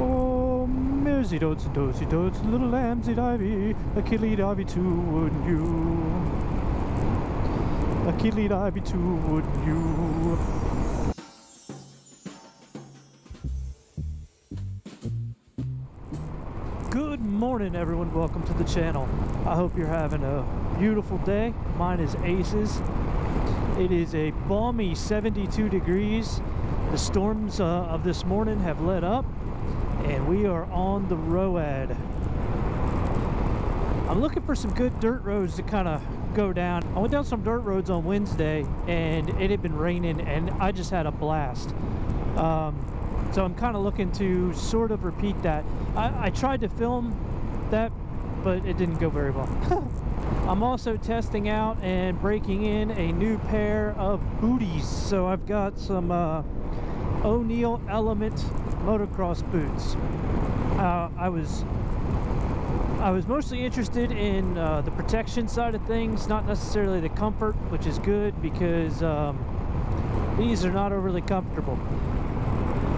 Oh, Mersey dotes and dozy dotes, little lambsy divey, a kiddly divey too, wouldn't you? A kiddly divey too, wouldn't you? Good morning, everyone. Welcome to the channel. I hope you're having a beautiful day. Mine is Aces. It is a balmy 72 degrees. The storms of this morning have let up, and we are on the road. I'm looking for some good dirt roads to kind of go down. I went down some dirt roads on Wednesday, and it had been raining, and I just had a blast. So I'm kind of looking to sort of repeat that. I tried to film that, but it didn't go very well. I'm also testing out and breaking in a new pair of booties. So I've got some O'Neill Element motocross boots. I was mostly interested in the protection side of things, not necessarily the comfort, which is good because these are not overly comfortable.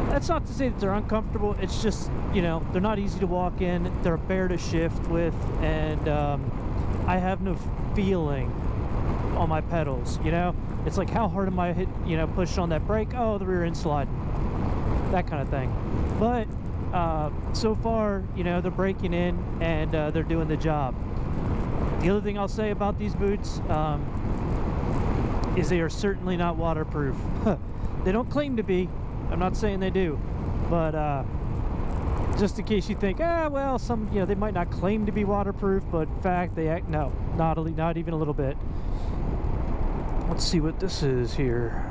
That's not to say that they're uncomfortable, it's just, you know, they're not easy to walk in, they're a bear to shift with, and I have no feeling on my pedals, you know? It's like, how hard am I pushing on that brake? Oh, the rear end sliding. That kind of thing. But so far, you know, they're breaking in and they're doing the job. The other thing I'll say about these boots is they are certainly not waterproof. They don't claim to be. I'm not saying they do, but just in case you think, well, some, you know, they might not claim to be waterproof, but in fact they act, no, not even a little bit. Let's see what this is here.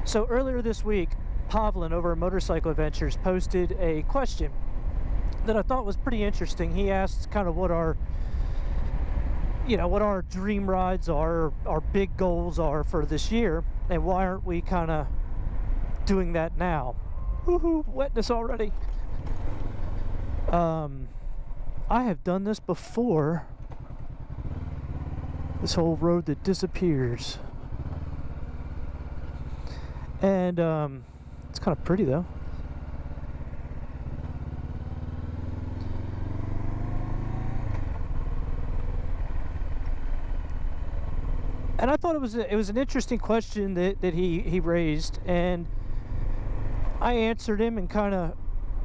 So earlier this week, Pavlin over at Motorcycle Adventures posted a question that I thought was pretty interesting. He asked kind of what our dream rides are, our big goals are for this year, and why aren't we kind of doing that now? Woohoo, wetness already. I have done this before. This whole road that disappears. And it's kind of pretty though. And I thought it was an interesting question that he raised, and I answered him and kind of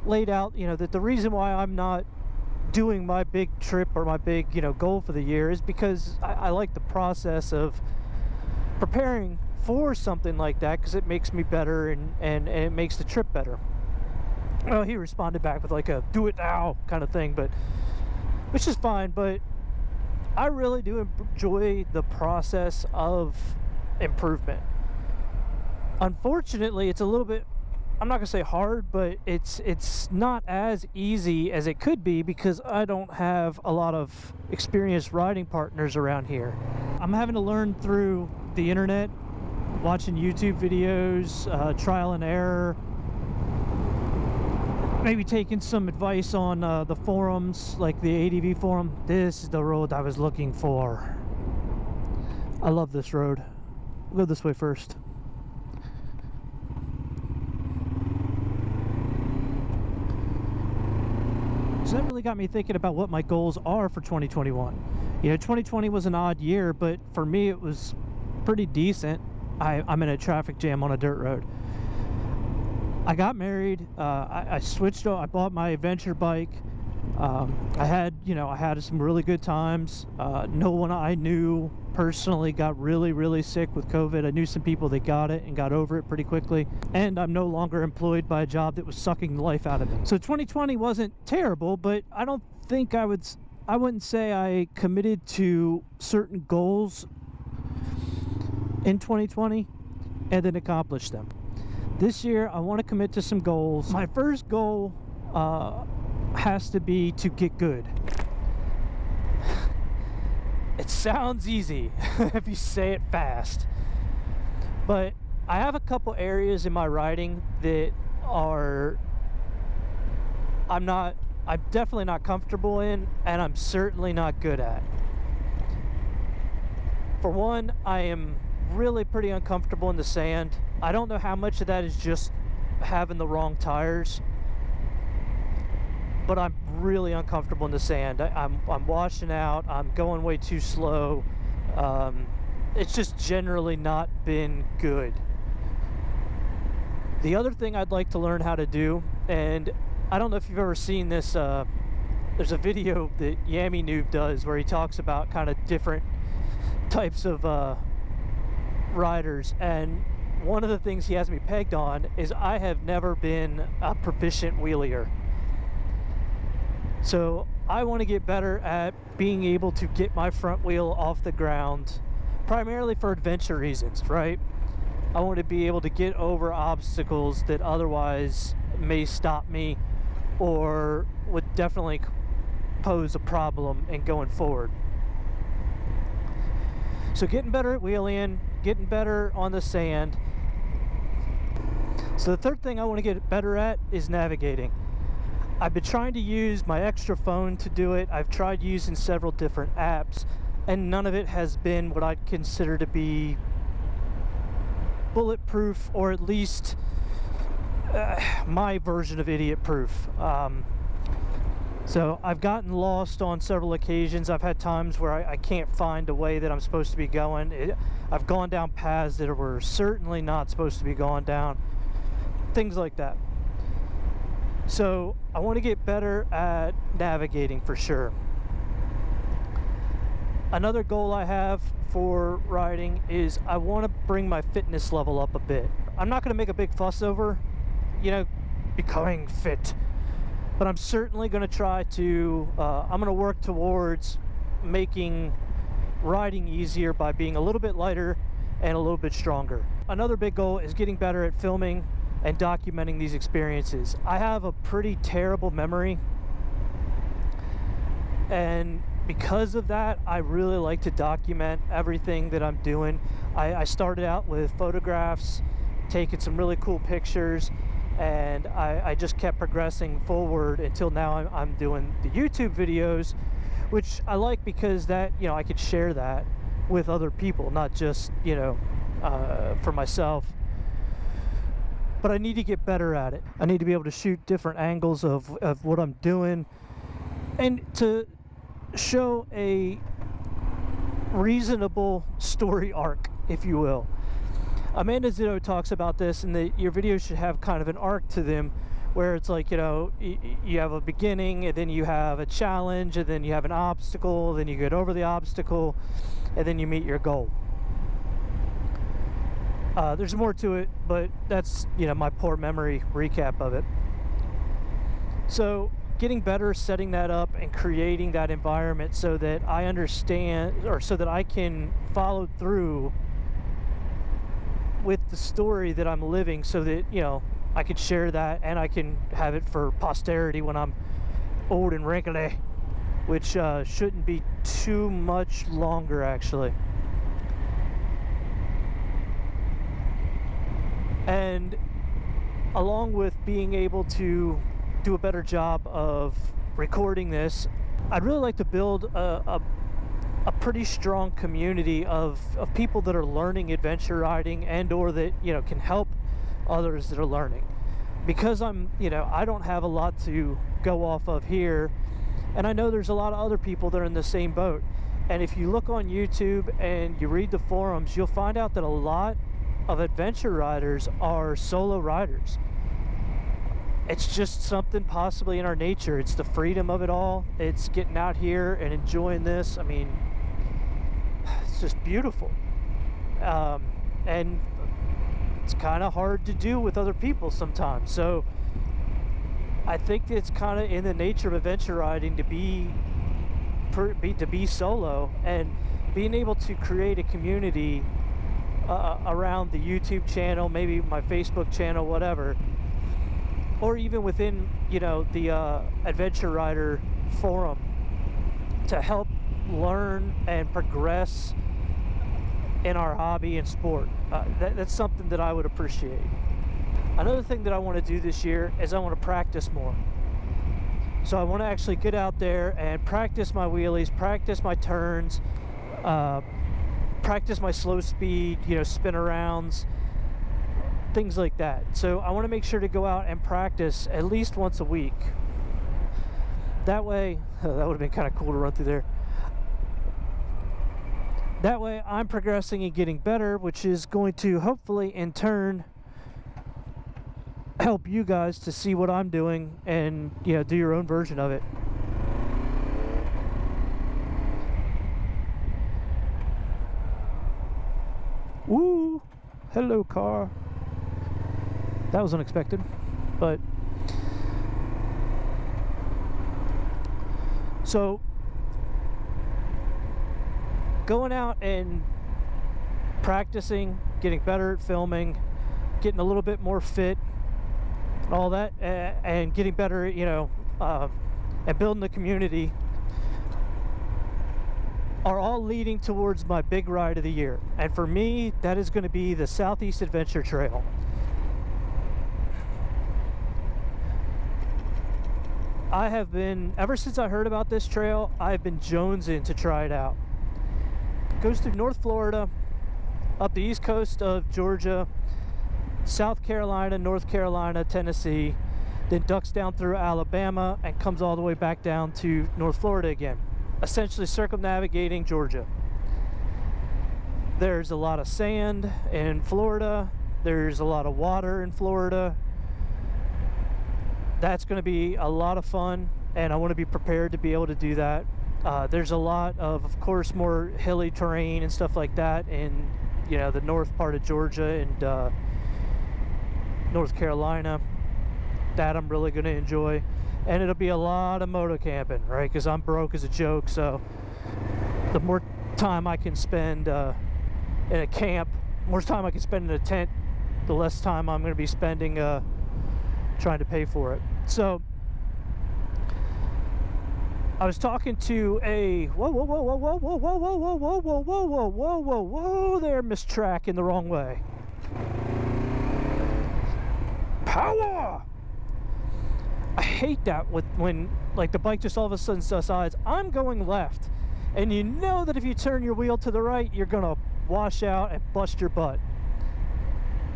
laid out, you know, that the reason why I'm not doing my big trip or my big, you know, goal for the year is because I like the process of preparing for something like that, because it makes me better and it makes the trip better. Well, he responded back with like a do it now kind of thing, but which is fine, but I really do enjoy the process of improvement. Unfortunately, it's a little bit, I'm not gonna say hard, but it's not as easy as it could be because I don't have a lot of experienced riding partners around here. I'm having to learn through the internet, watching YouTube videos, trial and error, maybe taking some advice on the forums, like the ADV forum. This is the road I was looking for. I love this road. We'll go this way first. So that really got me thinking about what my goals are for 2021. You know, 2020 was an odd year, but for me it was pretty decent. I'm in a traffic jam on a dirt road. I got married, I switched, I bought my adventure bike. I had some really good times. No one I knew personally got really sick with COVID. I knew some people that got it and got over it pretty quickly. And I'm no longer employed by a job that was sucking the life out of me. So 2020 wasn't terrible, but I don't think I wouldn't say I committed to certain goals in 2020 and then accomplished them. This year, I want to commit to some goals. My first goal has to be to get good. It sounds easy if you say it fast, but I have a couple areas in my riding that I'm definitely not comfortable in, and I'm certainly not good at. For one, I am really pretty uncomfortable in the sand. I don't know how much of that is just having the wrong tires, but I'm really uncomfortable in the sand. I'm washing out, I'm going way too slow. It's just generally not been good. The other thing I'd like to learn how to do, and I don't know if you've ever seen this, there's a video that Yammy Noob does where he talks about kind of different types of riders, and one of the things he has me pegged on is I have never been a proficient wheelier. So I want to get better at being able to get my front wheel off the ground, primarily for adventure reasons, right? I want to be able to get over obstacles that otherwise may stop me or would definitely pose a problem in going forward. So getting better at wheeling, getting better on the sand. So the third thing I want to get better at is navigating. I've been trying to use my extra phone to do it. I've tried using several different apps, and none of it has been what I'd consider to be bulletproof, or at least my version of idiot proof. So I've gotten lost on several occasions. I've had times where I can't find a way that I'm supposed to be going. I've gone down paths that were certainly not supposed to be going down. Things like that. So I want to get better at navigating for sure. Another goal I have for riding is I want to bring my fitness level up a bit. I'm not going to make a big fuss over, becoming fit, but I'm certainly going to try to, I'm going to work towards making riding easier by being a little bit lighter and a little bit stronger. Another big goal is getting better at filming and documenting these experiences. I have a pretty terrible memory, and because of that, I really like to document everything that I'm doing. I started out with photographs, taking some really cool pictures, and I just kept progressing forward until now I'm doing the YouTube videos, which I like because that, I could share that with other people, not just, for myself. But I need to get better at it. I need to be able to shoot different angles of what I'm doing, and to show a reasonable story arc, if you will. Amanda Zito talks about this, and that your videos should have kind of an arc to them, where it's like, you have a beginning, and then you have a challenge, and then you have an obstacle, then you get over the obstacle, and then you meet your goal. There's more to it, but that's, my poor memory recap of it. So getting better, setting that up and creating that environment so that I understand, or so that I can follow through with the story that I'm living, so that, I could share that and I can have it for posterity when I'm old and wrinkly, which shouldn't be too much longer, actually. And along with being able to do a better job of recording this, I'd really like to build a pretty strong community of people that are learning adventure riding, and or that, can help others that are learning. Because I don't have a lot to go off of here, and I know there's a lot of other people that are in the same boat. And if you look on YouTube and you read the forums, you'll find out that a lot of adventure riders are solo riders. It's just something possibly in our nature. It's the freedom of it all. It's getting out here and enjoying this. I mean, it's just beautiful. And it's kind of hard to do with other people sometimes. So I think it's kind of in the nature of adventure riding to be solo, and being able to create a community around the YouTube channel, maybe my Facebook channel, whatever, or even within, the Adventure Rider forum, to help learn and progress in our hobby and sport. That's something that I would appreciate. Another thing that I want to do this year is I want to practice more. So I want to actually get out there and practice my wheelies, practice my turns, practice my slow speed, you know, spin arounds, things like that. So I want to make sure to go out and practice at least once a week. That way, that would have been kind of cool to run through there. That way I'm progressing and getting better, which is going to hopefully in turn help you guys to see what I'm doing and, you know, do your own version of it. Woo! Hello, car. That was unexpected, but so going out and practicing, getting better at filming, getting a little bit more fit, all that, and getting better, you know, and building the community are all leading towards my big ride of the year. And for me, that is going to be the Southeast Adventure Trail. I have been, ever since I heard about this trail, I've been jonesing to try it out. It goes through North Florida, up the east coast of Georgia, South Carolina, North Carolina, Tennessee, then ducks down through Alabama and comes all the way back down to North Florida again, essentially circumnavigating Georgia. There's a lot of sand in Florida. There's a lot of water in Florida. That's going to be a lot of fun, and I want to be prepared to be able to do that. There's a lot of course, more hilly terrain and stuff like that in, you know, the north part of Georgia and North Carolina that I'm really going to enjoy. And it'll be a lot of moto camping, right? Because I'm broke as a joke, so the more time I can spend in a camp, more time I can spend in a tent, the less time I'm going to be spending trying to pay for it. So I was talking to a whoa there, Miss Track in the wrong way. Power! I hate that when like the bike just all of a sudden decides I'm going left, and you know that if you turn your wheel to the right, you're gonna wash out and bust your butt.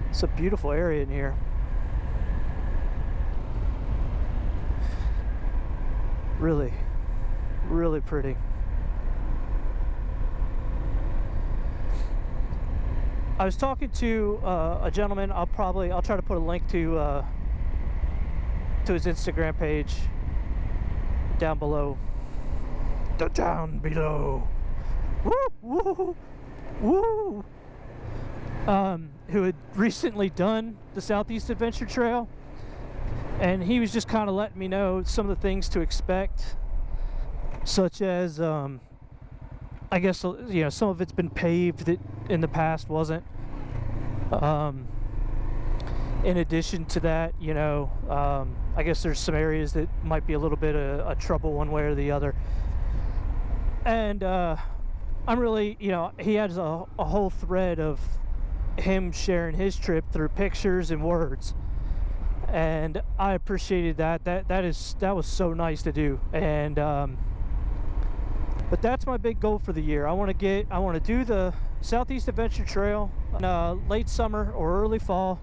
It's a beautiful area in here. Really, really pretty. I was talking to a gentleman. I'll try to put a link to his Instagram page down below. Down below. Woo, woo, woo. Who had recently done the Southeast Adventure Trail, and he was just kind of letting me know some of the things to expect, such as I guess, you know, some of it's been paved that in the past wasn't. In addition to that, you know, I guess there's some areas that might be a little bit of trouble one way or the other. And I'm really, you know, he has a whole thread of him sharing his trip through pictures and words, and I appreciated that. That was so nice to do. And but that's my big goal for the year. I want to do the Southeast Adventure Trail in late summer or early fall.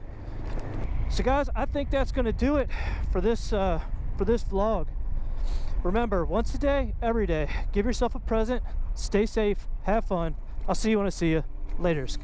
So guys, I think that's going to do it for this vlog. Remember, once a day, every day, give yourself a present, stay safe, have fun. I'll see you when I see you. Laters.